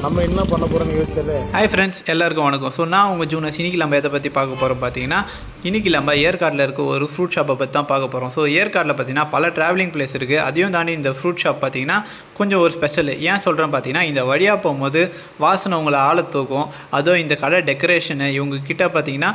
நம்ம என்ன பண்ண போகிறோம்னு யோசிச்சது. ஹாய் ஃப்ரெண்ட்ஸ், எல்லாருக்கும் வணக்கம். ஸோ நான் உங்கள் ஜூனஸ். இன்றைக்கி நம்ம எதை பற்றி பார்க்க போகிறோம் பார்த்தீங்கன்னா, இன்றைக்கி நம்ம ஏற்காட்டில் இருக்க ஒரு ஃப்ரூட் ஷாப்பை பற்றி தான் பார்க்க போகிறோம். ஸோ ஏற்காட்டில் பார்த்தீங்கன்னா பல ட்ராவலிங் பிளேஸ் இருக்குது. அதையும் தாண்டி இந்த ஃப்ரூட் ஷாப் பார்த்தீங்கன்னா கொஞ்சம் ஒரு ஸ்பெஷல். ஏன் சொல்கிறேன் பார்த்தீங்கன்னா, இந்த வழியாக போகும்போது வாசனை உங்களை ஆள தூக்கும். அதுவும் இந்த கடை டெக்கரேஷனு இவங்கக்கிட்ட பார்த்தீங்கன்னா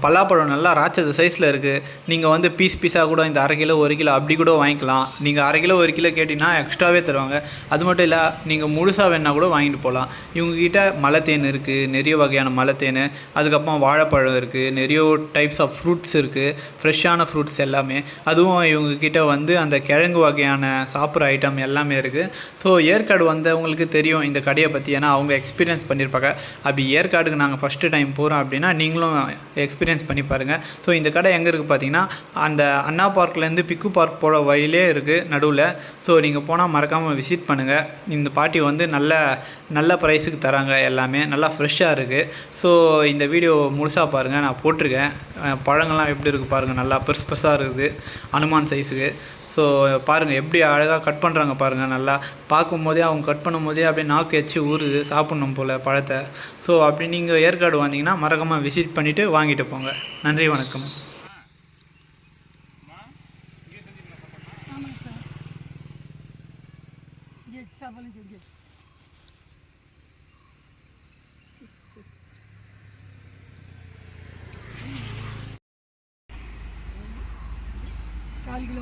பலாப்பழம் நல்லா ராட்சத சைஸில் இருக்குது. நீங்கள் வந்து பீஸாக கூட இந்த 1/2 கிலோ 1 கிலோ அப்படி கூட வாங்கிக்கலாம். நீங்கள் 1/2 கிலோ 1 கிலோ கேட்டிங்கன்னா எக்ஸ்ட்ராவே தருவாங்க. அது மட்டும் இல்லை, நீங்கள் முழுசாக வேணால் கூட வாங்கிட்டு போகலாம். இவங்ககிட்ட மலை தேன் இருக்குது, நிறைய வகையான மலை தேன், அதுக்கப்புறம் வாழைப்பழம் இருக்குது, நிறைய டைப்ஸ் ஆஃப் ஃப்ரூட்ஸ் இருக்குது, ஃப்ரெஷ்ஷான ஃப்ரூட்ஸ் எல்லாமே. அதுவும் இவங்கக்கிட்ட வந்து அந்த கிழங்கு வகையான சாப்பிட்ற ஐட்டம் எல்லாமே இருக்குது. ஸோ ஏற்காடு வந்தவங்களுக்கு தெரியும் இந்த கடையை பற்றி, ஏன்னா அவங்க எக்ஸ்பீரியன்ஸ் பண்ணியிருப்பாங்க. அப்படி ஏற்காடுக்கு நாங்கள் ஃபஸ்ட்டு டைம் போகிறோம் அப்படின்னா நீங்களும் எக்ஸ்பீரியன்ஸ் பண்ணி பாருங்கள். ஸோ இந்த கடை எங்கே இருக்குது பார்த்தீங்கன்னா, அந்த அண்ணா பார்க்லேருந்து பிக்கு பார்க் போகிற வழியிலே இருக்குது நடுவில். ஸோ நீங்கள் போனால் மறக்காமல் விசிட் பண்ணுங்கள். இந்த பாட்டி வந்து நல்ல ப்ரைஸுக்கு தராங்க, எல்லாமே நல்லா ஃப்ரெஷ்ஷாக இருக்குது. ஸோ இந்த வீடியோ முழுசாக பாருங்கள், நான் போட்டிருக்கேன். பழங்கள்லாம் எப்படி இருக்குது பாருங்கள், நல்லா பெருசாக இருக்குது, அனுமான் சைஸுக்கு. ஸோ பாருங்கள் எப்படி அழகாக கட் பண்ணுறாங்க பாருங்கள். நல்லா பார்க்கும்போதே அவங்க கட் பண்ணும்போதே அப்படியே நாக்கு வச்சு ஊறுது, சாப்பிட்ணும் போல் பழத்தை. ஸோ அப்படி நீங்கள் ஏற்காடு வந்தீங்கன்னா மறக்காமல் விசிட் பண்ணிவிட்டு வாங்கிட்டு போங்க. நன்றி, வணக்கம். काल किलो